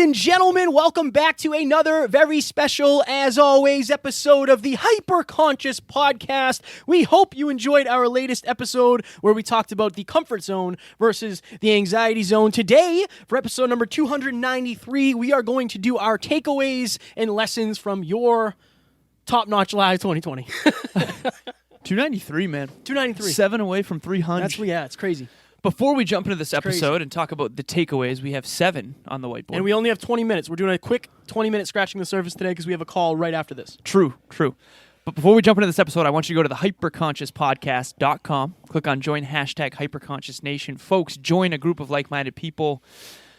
and gentlemen, welcome back to another very special, as always, episode of the Hyper-Conscious Podcast. We hope you enjoyed our latest episode where we talked about the comfort zone versus the anxiety zone. Today, for episode number 293, we are going to do our takeaways and lessons from your top-notch live 2020. 293, man. 293. 7 away from 300. It's crazy. Before we jump into this episode and talk about the takeaways, we have 7 on the whiteboard. And we only have 20 minutes. We're doing a quick 20-minute scratching the surface today because we have a call right after this. True. But before we jump into this episode, I want you to go to the hyperconsciouspodcast.com. Click on join #HyperConsciousNation. Folks, join a group of like-minded people.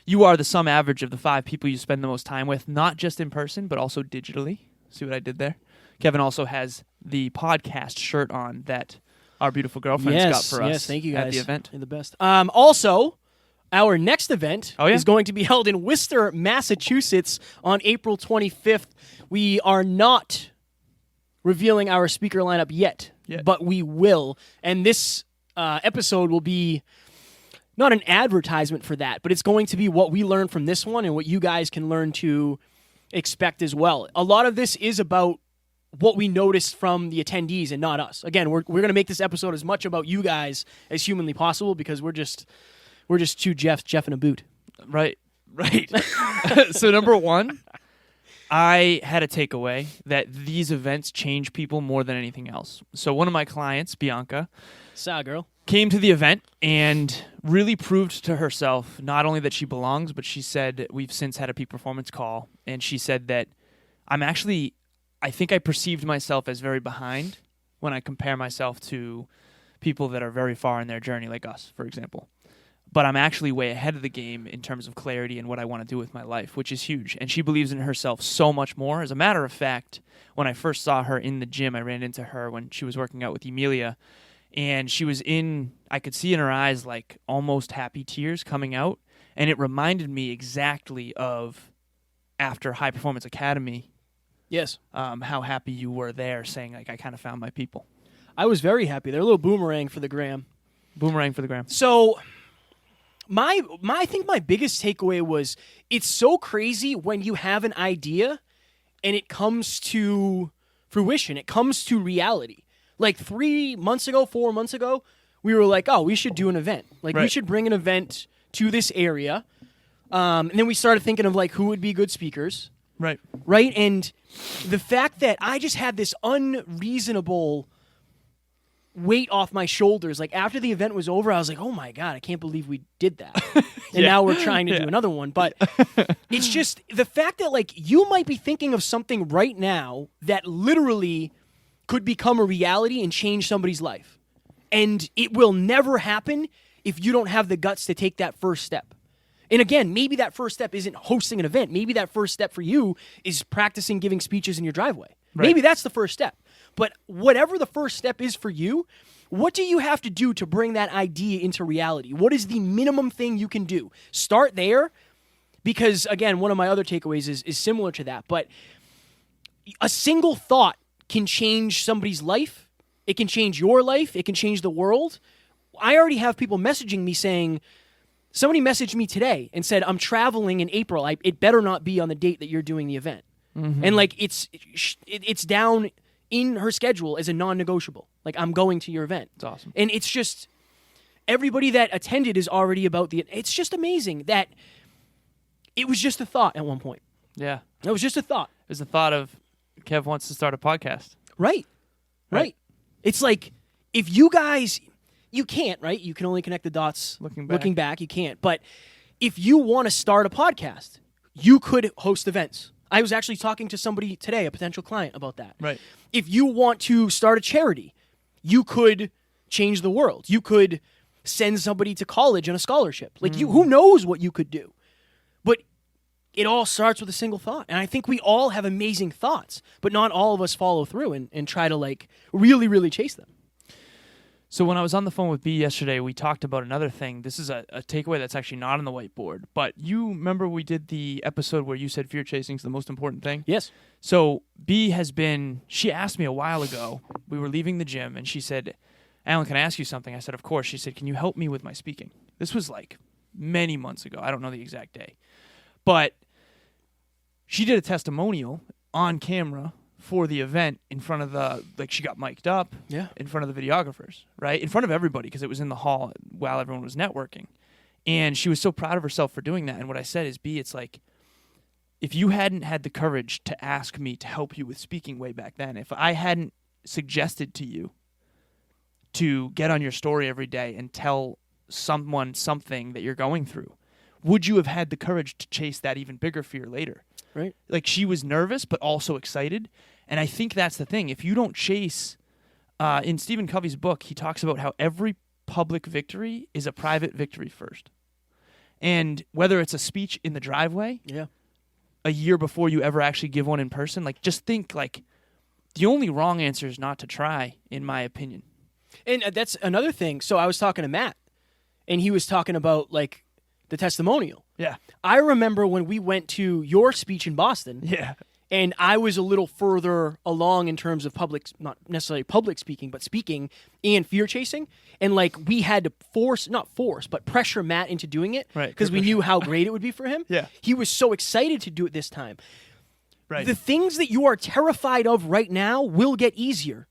You are the sum average of the 5 people you spend the most time with, not just in person, but also digitally. See what I did there? Kevin also has the podcast shirt on that our beautiful girlfriends got for us. Yes, thank you guys. At the event. You're the best. Also, our next event is going to be held in Worcester, Massachusetts on April 25th. We are not revealing our speaker lineup yet, but we will. And this episode will be not an advertisement for that, but it's going to be what we learned from this one and what you guys can learn to expect as well. A lot of this is about what we noticed from the attendees and not us. Again, we're going to make this episode as much about you guys as humanly possible because we're just two Jeff in a boot. Right. So number 1, I had a takeaway that these events change people more than anything else. So one of my clients, Bianca, girl, came to the event and really proved to herself not only that she belongs, but she said we've since had a peak performance call, and she said that I think I perceived myself as very behind when I compare myself to people that are very far in their journey, like us, for example. But I'm actually way ahead of the game in terms of clarity and what I want to do with my life, which is huge. And she believes in herself so much more. As a matter of fact, when I first saw her in the gym, I ran into her when she was working out with Emilia. And I could see in her eyes like almost happy tears coming out. And it reminded me exactly of after High Performance Academy. Yes. How happy you were there, saying like I kind of found my people. I was very happy. They're a little boomerang for the gram. So I think my biggest takeaway was it's so crazy when you have an idea and it comes to fruition. It comes to reality. Like 4 months ago, we were like, oh, we should do an event. Like we should bring an event to this area. And then we started thinking of like who would be good speakers. Right. And the fact that I just had this unreasonable weight off my shoulders, like after the event was over, I was like, oh my God, I can't believe we did that. And now we're trying to do another one. But it's just the fact that like you might be thinking of something right now that literally could become a reality and change somebody's life. And it will never happen if you don't have the guts to take that first step. And again, maybe that first step isn't hosting an event. Maybe that first step for you is practicing giving speeches in your driveway. Right. Maybe that's the first step. But whatever the first step is for you, what do you have to do to bring that idea into reality? What is the minimum thing you can do? Start there because, again, one of my other takeaways is similar to that. But a single thought can change somebody's life. It can change your life. It can change the world. I already have people messaging me saying, somebody messaged me today and said, I'm traveling in April. It better not be on the date that you're doing the event. Mm-hmm. And like it's down in her schedule as a non-negotiable. Like I'm going to your event. It's awesome. And it's just everybody that attended is already about it's just amazing that it was just a thought at one point. Yeah. It was just a thought. It was a thought of Kev wants to start a podcast. Right. It's like if you guys... You can't, right? You can only connect the dots looking back. You can't. But if you want to start a podcast, you could host events. I was actually talking to somebody today, a potential client, about that. Right. If you want to start a charity, you could change the world. You could send somebody to college on a scholarship. Like who knows what you could do? But it all starts with a single thought. And I think we all have amazing thoughts, but not all of us follow through and try to like really, really chase them. So when I was on the phone with B yesterday, we talked about another thing. This is a takeaway that's actually not on the whiteboard. But you remember we did the episode where you said fear chasing is the most important thing? Yes. So B she asked me a while ago, we were leaving the gym, and she said, Alan, can I ask you something? I said, of course. She said, can you help me with my speaking? This was like many months ago. I don't know the exact day. But she did a testimonial on camera for the event in front of she got mic'd up in front of the videographers, right? In front of everybody, because it was in the hall while everyone was networking. And she was so proud of herself for doing that. And what I said is, it's like, if you hadn't had the courage to ask me to help you with speaking way back then, if I hadn't suggested to you to get on your story every day and tell someone something that you're going through, would you have had the courage to chase that even bigger fear later? Right. Like, she was nervous but also excited. And I think that's the thing. If you don't chase, in Stephen Covey's book, he talks about how every public victory is a private victory first. And whether it's a speech in the driveway, a year before you ever actually give one in person, like, just think, like, the only wrong answer is not to try, in my opinion. And that's another thing. So I was talking to Matt, and he was talking about, like, the testimonial. Yeah. I remember when we went to your speech in Boston. Yeah. And I was a little further along in terms of not necessarily public speaking, but speaking and fear chasing. And, like, we had to not force, but pressure Matt into doing it. Right. Because we knew how great it would be for him. Yeah. He was so excited to do it this time. Right. The things that you are terrified of right now will get easier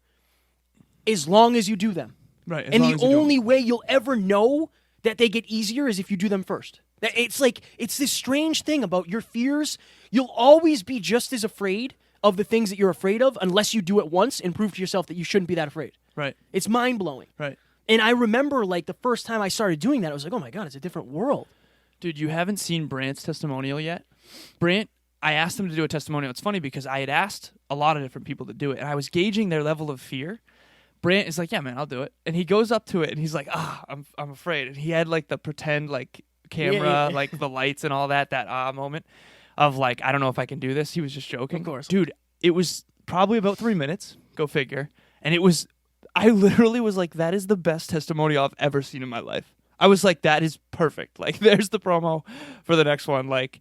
as long as you do them. Right. And the only way you'll ever know that they get easier is if you do them first. It's like, it's this strange thing about your fears. You'll always be just as afraid of the things that you're afraid of unless you do it once and prove to yourself that you shouldn't be that afraid. Right. It's mind-blowing. Right. And I remember, like, the first time I started doing that, I was like, oh my God, it's a different world. Dude, you haven't seen Brent's testimonial yet? Brent, I asked him to do a testimonial. It's funny because I had asked a lot of different people to do it, and I was gauging their level of fear. Brent is like, yeah, man, I'll do it. And he goes up to it, and he's like, I'm afraid. And he had, like, the pretend, like, camera, like, the lights and all that moment of, like, I don't know if I can do this. He was just joking. Of course. Dude, it was probably about 3 minutes, go figure. And I literally was like, that is the best testimonial I've ever seen in my life. I was like, that is perfect. Like, there's the promo for the next one. Like,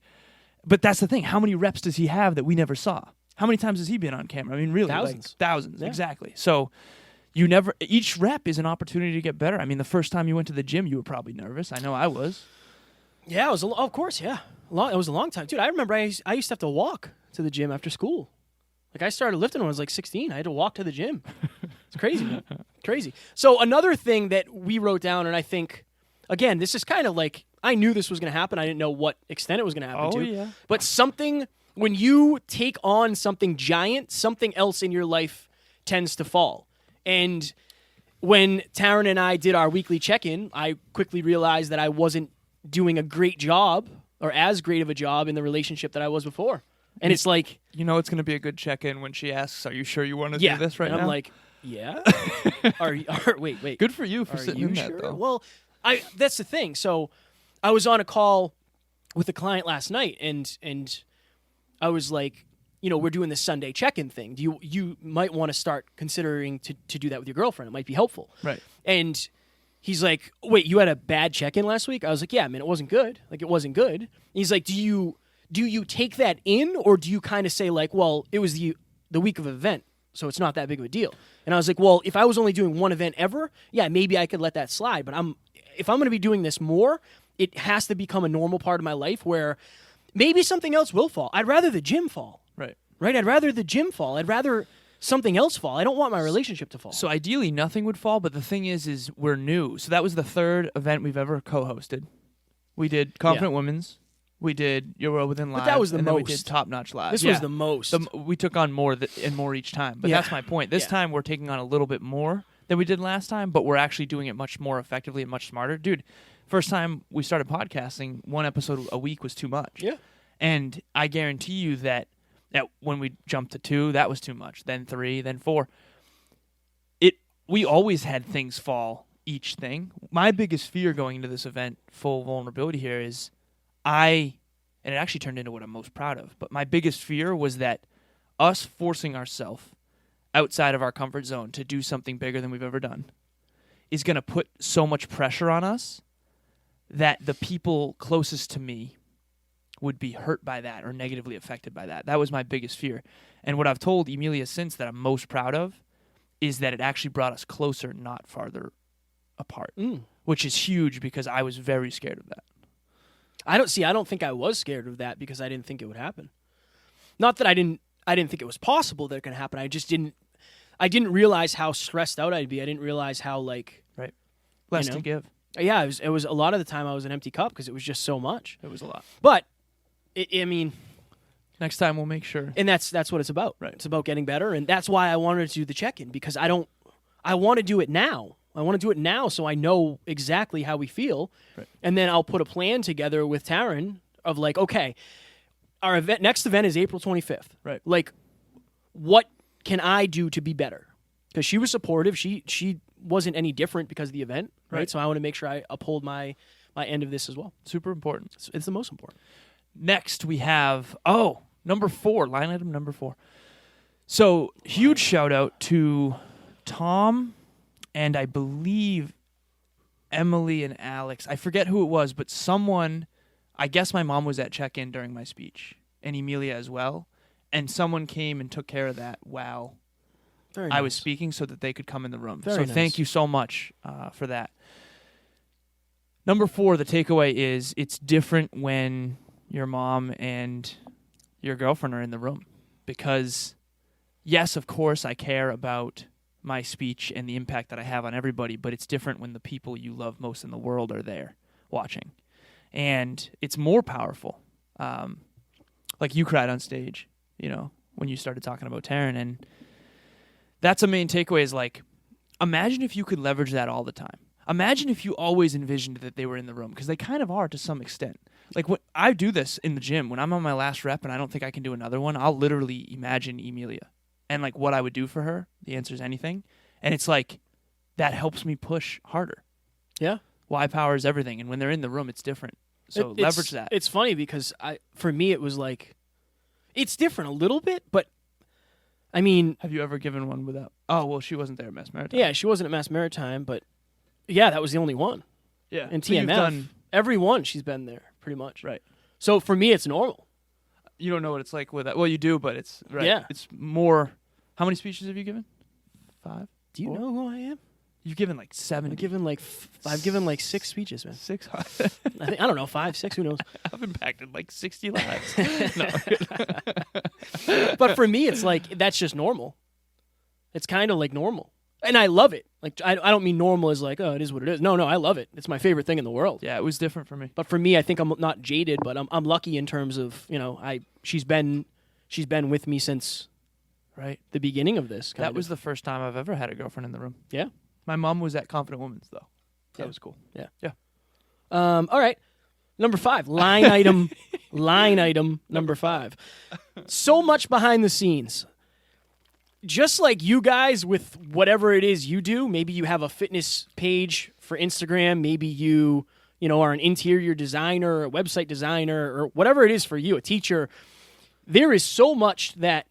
but that's the thing. How many reps does he have that we never saw? How many times has he been on camera? I mean, really, thousands. Like, thousands, Yeah. exactly. So each rep is an opportunity to get better. I mean, the first time you went to the gym, you were probably nervous. I know I was. Yeah, of course, yeah. It was a long time. Dude, I remember I used to have to walk to the gym after school. Like, I started lifting when I was like 16. I had to walk to the gym. It's crazy, man. Crazy. So another thing that we wrote down, and I think, again, this is kind of like, I knew this was going to happen. I didn't know what extent it was going to happen to. Yeah. But when you take on something giant, something else in your life tends to fall. And when Taryn and I did our weekly check-in, I quickly realized that I wasn't doing a great job or as great of a job in the relationship that I was before. And it's like, you know, it's going to be a good check-in when she asks, are you sure you want to do this right and now? I'm like, yeah. Wait. Good for you for Are sitting you in sure? that, though. Well, that's the thing. So I was on a call with a client last night, and I was like, you know, we're doing this Sunday check-in thing. You might want to start considering to do that with your girlfriend. It might be helpful. Right. And he's like, wait, you had a bad check-in last week? I was like, yeah, man, it wasn't good. Like, it wasn't good. And he's like, do you take that in, or do you kind of say, like, well, it was the week of event, so it's not that big of a deal? And I was like, well, if I was only doing one event ever, yeah, maybe I could let that slide. But if I'm going to be doing this more, it has to become a normal part of my life where maybe something else will fall. I'd rather the gym fall. Right? I'd rather the gym fall. I'd rather something else fall. I don't want my relationship to fall. So ideally, nothing would fall, but the thing is we're new. So that was the third event we've ever co-hosted. We did Confident Women's. We did Your World Within Live. But that was the and most. Then we did Top Notch Live. This was the most. We took on more and more each time. But that's my point. This time we're taking on a little bit more than we did last time, but we're actually doing it much more effectively and much smarter. Dude, first time we started podcasting, one episode a week was too much. Yeah. And I guarantee you that when we jumped to 2, that was too much. Then 3, then 4. We always had things fall each thing. My biggest fear going into this event, full vulnerability here, is and it actually turned into what I'm most proud of, but my biggest fear was that us forcing ourselves outside of our comfort zone to do something bigger than we've ever done is going to put so much pressure on us that the people closest to me would be hurt by that or negatively affected by that. That was my biggest fear. And what I've told Emilia since that I'm most proud of is that it actually brought us closer, not farther apart, which is huge because I was very scared of that. I don't think I was scared of that because I didn't think it would happen. Not that I didn't think it was possible that it could happen. I didn't realize how stressed out I'd be. I didn't realize how like Right. Less know? to give. Yeah, it was a lot of the time I was an empty cup because it was just so much. It was a lot. But I mean, Next time we'll make sure. and that's what it's about. Right. It's about getting better, and that's why I wanted to do the check-in because I want to do it now. I want to do it now so I know exactly how we feel, Right. and then I'll put a plan together with Taryn of like, okay, our next event is April 25th. Right. Like, what can I do to be better? Because she was supportive. She wasn't any different because of the event, right? Right. So I want to make sure I uphold my end of this as well. Super important. It's the most important. Next, we have, number 4, line item number 4. So, huge shout out to Tom and I believe Emily and Alex. I forget who it was, but someone, I guess my mom was at check-in during my speech, and Emilia as well, and someone came and took care of that while Very I was nice. speaking so that they could come in the room. Very so nice. thank you so much for that. Number 4, the takeaway is it's different when your mom and your girlfriend are in the room because, yes, of course, I care about my speech and the impact that I have on everybody, but it's different when the people you love most in the world are there watching. And it's more powerful. Like you cried on stage, when you started talking about Taryn. And that's a main takeaway is like, imagine if you could leverage that all the time. Imagine if you always envisioned that they were in the room, because they kind of are to some extent. Like what I do this in the gym when I'm on my last rep and I don't think I can do another one, I'll literally imagine Emilia and like what I would do for her. The answer is anything. And it's like that helps me push harder. Yeah. Y power is everything. And when they're in the room, it's different. So leverage that. It's funny because for me, it was like, it's different a little bit, but I mean, Have you ever given one without? Oh, well, she wasn't there at Mass Maritime. yeah, she wasn't at Mass Maritime, but yeah, that was the only one. Yeah. And So you've TMF, done, every one she's been there pretty much. right. So for me, it's normal. You don't know what it's like with that. Well, you do, but it's right. Yeah. It's more. How many speeches have you given? 5? Do you 4? know who I am? You've given like 7. I've given like 6 speeches, man. 6. I don't know, 5, 6, who knows? I've impacted like 60 lives. No. But for me, it's like that's just normal. It's kind of like normal, and I love it. Like I don't mean normal as like, oh, it is what it is. No, I love it. It's my favorite thing in the world. Yeah, it was different for me. But for me, I think I'm not jaded, but I'm lucky in terms of she's been with me since Right. the beginning of this. That was the first time I've ever had a girlfriend in the room. Yeah. My mom was at Confident Woman's though. That Yeah. was cool. All right. Number 5, line item number 5. So much behind the scenes. Just like you guys with whatever it is you do, maybe you have a fitness page for Instagram, maybe you are an interior designer, or a website designer, or whatever it is for you, a teacher. There is so much that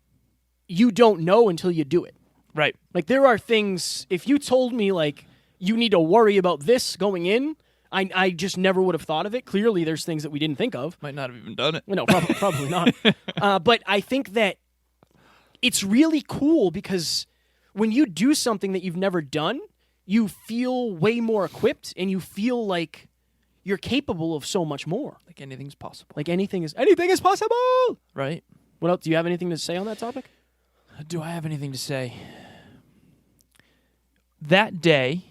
you don't know until you do it. Right. Like there are things, if you told me like you need to worry about this going in, I just never would have thought of it. Clearly there's things that we didn't think of. Might not have even done it. No, probably not. But I think that it's really cool because when you do something that you've never done, you feel way more equipped and you feel like you're capable of so much more. Like anything's possible. Like anything is possible. Right. What else? Do you have anything to say on that topic? Do I have anything to say? That day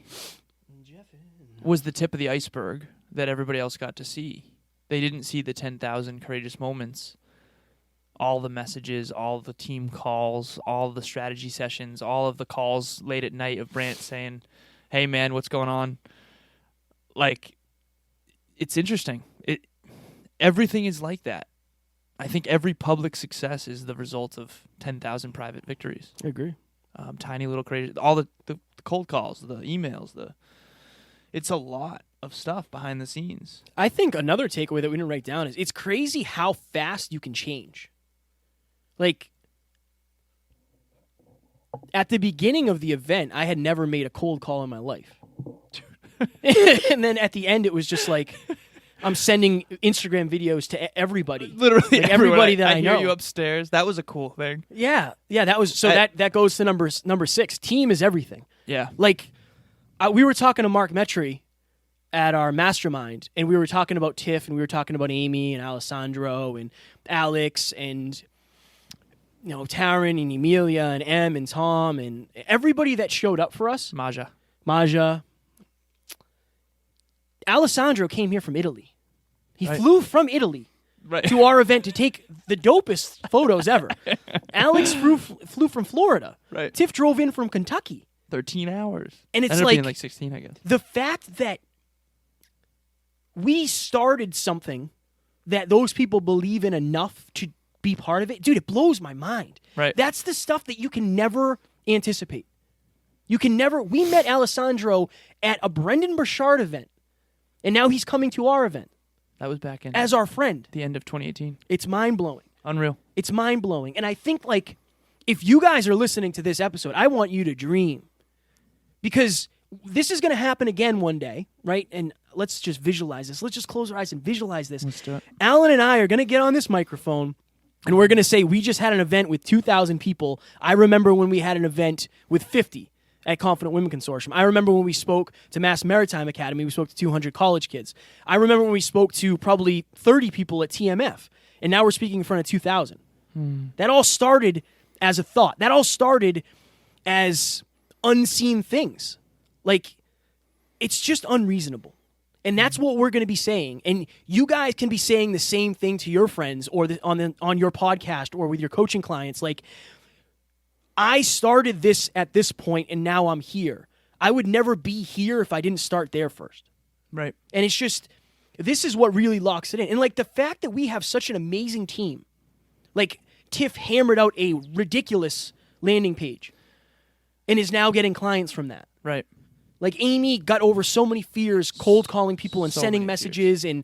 was the tip of the iceberg that everybody else got to see. They didn't see the 10,000 courageous moments, all the messages, all the team calls, all the strategy sessions, all of the calls late at night of Brant saying, hey, man, what's going on? Like, it's interesting. Everything is like that. I think every public success is the result of 10,000 private victories. I agree. Tiny little crazy, all the cold calls, the emails, it's a lot of stuff behind the scenes. I think another takeaway that we didn't write down is it's crazy how fast you can change. Like, at the beginning of the event, I had never made a cold call in my life. And then at the end, it was just like, I'm sending Instagram videos to everybody. Literally like everybody that I know. hear you upstairs. That was a cool thing. Yeah, that was so. That goes to number 6. Team is everything. Yeah. Like, we were talking to Mark Metry at our mastermind, and we were talking about Tiff, and we were talking about Amy and Alessandro and Alex, and Taryn and Emilia and Em and Tom and everybody that showed up for us. Maja. Alessandro came here from Italy. He flew from Italy to our event to take the dopest photos ever. Alex flew from Florida. Right. Tiff drove in from Kentucky. 13 hours. And it's Ended up like, being like 16, I guess. the fact that we started something that those people believe in enough to be part of it, dude, it blows my mind. Right. That's the stuff that you can never anticipate. We met Alessandro at a Brendan Burchard event, and now he's coming to our event. That was back in as our friend. the end of 2018. It's mind-blowing. Unreal. It's mind-blowing. And I think, like, if you guys are listening to this episode, I want you to dream. Because this is going to happen again one day, right? And let's just visualize this. Let's just close our eyes and visualize this. Let's do it. Alan and I are going to get on this microphone, and we're going to say we just had an event with 2,000 people. I remember when we had an event with 50 at Confident Women Consortium. I remember when we spoke to Mass Maritime Academy, we spoke to 200 college kids. I remember when we spoke to probably 30 people at TMF, and now we're speaking in front of 2,000. That all started as a thought. That all started as unseen things. Like, it's just unreasonable. And that's what we're going to be saying. And you guys can be saying the same thing to your friends or on your podcast or with your coaching clients. Like, I started this at this point, and now I'm here. I would never be here if I didn't start there first. Right. And it's just, this is what really locks it in. And, like, the fact that we have such an amazing team. Like, Tiff hammered out a ridiculous landing page and is now getting clients from that. Right. Like, Amy got over so many fears, cold calling people and So sending many messages, and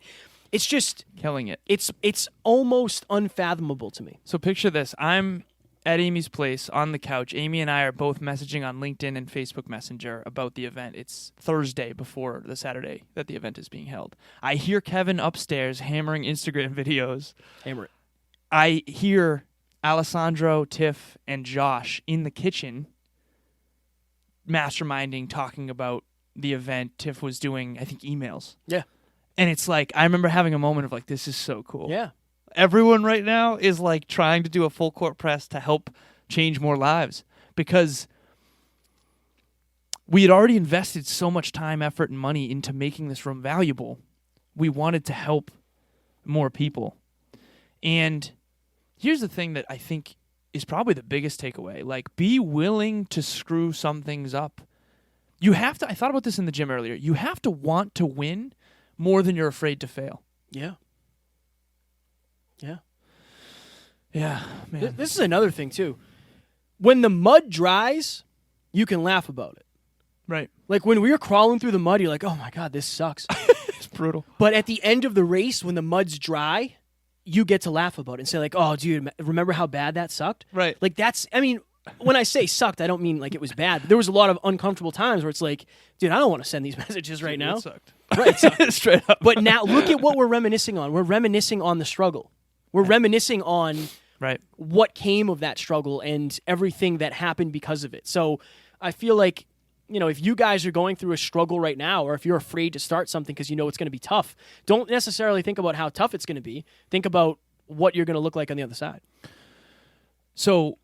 it's just Killing it. it's almost unfathomable to me. So picture this. I'm at Amy's place on the couch. Amy and I are both messaging on LinkedIn and Facebook Messenger about the event. It's Thursday before the Saturday that the event is being held. I hear Kevin upstairs hammering Instagram videos. Hammer it. I hear Alessandro, Tiff, and Josh in the kitchen masterminding, talking about the event. Tiff was doing, I think, emails. Yeah. And it's like, I remember having a moment of like, this is so cool. Yeah. Everyone right now is like trying to do a full court press to help change more lives, because we had already invested so much time, effort, and money into making this room valuable. We wanted to help more people. And here's the thing that I think is probably the biggest takeaway. Like, be willing to screw some things up. You have to, I thought about this in the gym earlier, you have to want to win more than you're afraid to fail. Yeah. Yeah. Yeah, man. This is another thing, too. When the mud dries, you can laugh about it. Right. Like, when we were crawling through the mud, you're like, oh, my God, this sucks. It's brutal. But at the end of the race, when the mud's dry, you get to laugh about it and say, like, oh, dude, remember how bad that sucked? Right. Like, that's, I mean, when I say sucked, I don't mean like it was bad. But there was a lot of uncomfortable times where it's like, dude, I don't want to send these messages right now. It sucked. Right. It sucked. Straight up. But now look at what we're reminiscing on. We're reminiscing on the struggle. We're reminiscing on Right. what came of that struggle and everything that happened because of it. So I feel like, if you guys are going through a struggle right now, or if you're afraid to start something because you know it's going to be tough, don't necessarily think about how tough it's going to be. Think about what you're going to look like on the other side. So,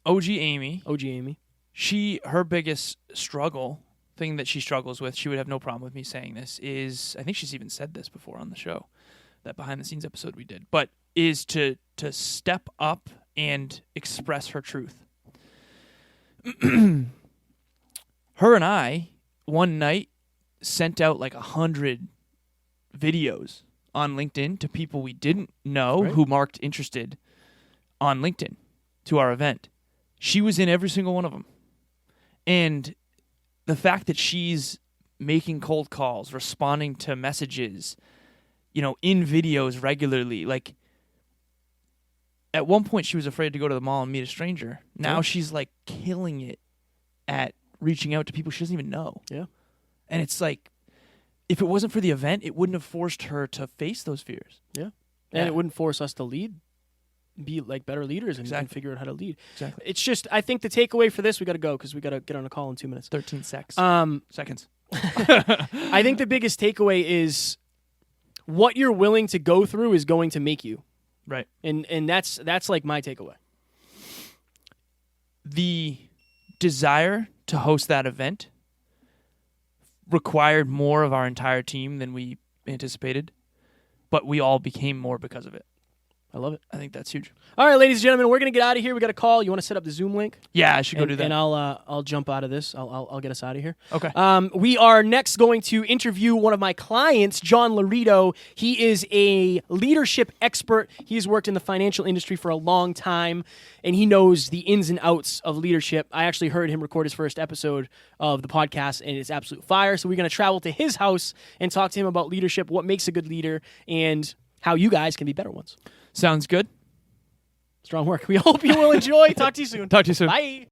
OG Amy, her biggest thing that she struggles with, she would have no problem with me saying this, is, I think she's even said this before on the show, that behind the scenes episode we did, but is to step up and express her truth. Her and I, one night, sent out like 100 videos on LinkedIn to people we didn't know who marked interested on LinkedIn to our event. She was in every single one of them. And the fact that she's making cold calls, responding to messages, in videos regularly, like, at one point she was afraid to go to the mall and meet a stranger. Now she's like killing it at reaching out to people she doesn't even know. Yeah. And it's like, if it wasn't for the event, it wouldn't have forced her to face those fears. Yeah. And it wouldn't force us to lead, be like better leaders and figure out how to lead. Exactly. It's just, I think the takeaway for this, we got to go because we got to get on a call in 2 minutes. 13 seconds. Seconds. I think the biggest takeaway is what you're willing to go through is going to make you. Right. And that's like my takeaway. the desire to host that event required more of our entire team than we anticipated, but we all became more because of it. I love it. I think that's huge. All right, ladies and gentlemen, we're going to get out of here. We got a call. You want to set up the Zoom link? Yeah, I should go do that. And I'll jump out of this. I'll get us out of here. Okay. We are next going to interview one of my clients, John Laredo. He is a leadership expert. He's worked in the financial industry for a long time, and he knows the ins and outs of leadership. I actually heard him record his first episode of the podcast, and it's absolute fire. So we're going to travel to his house and talk to him about leadership, what makes a good leader, and how you guys can be better ones. Sounds good. Strong work. We hope you will enjoy. Talk to you soon. Talk to you soon. Bye.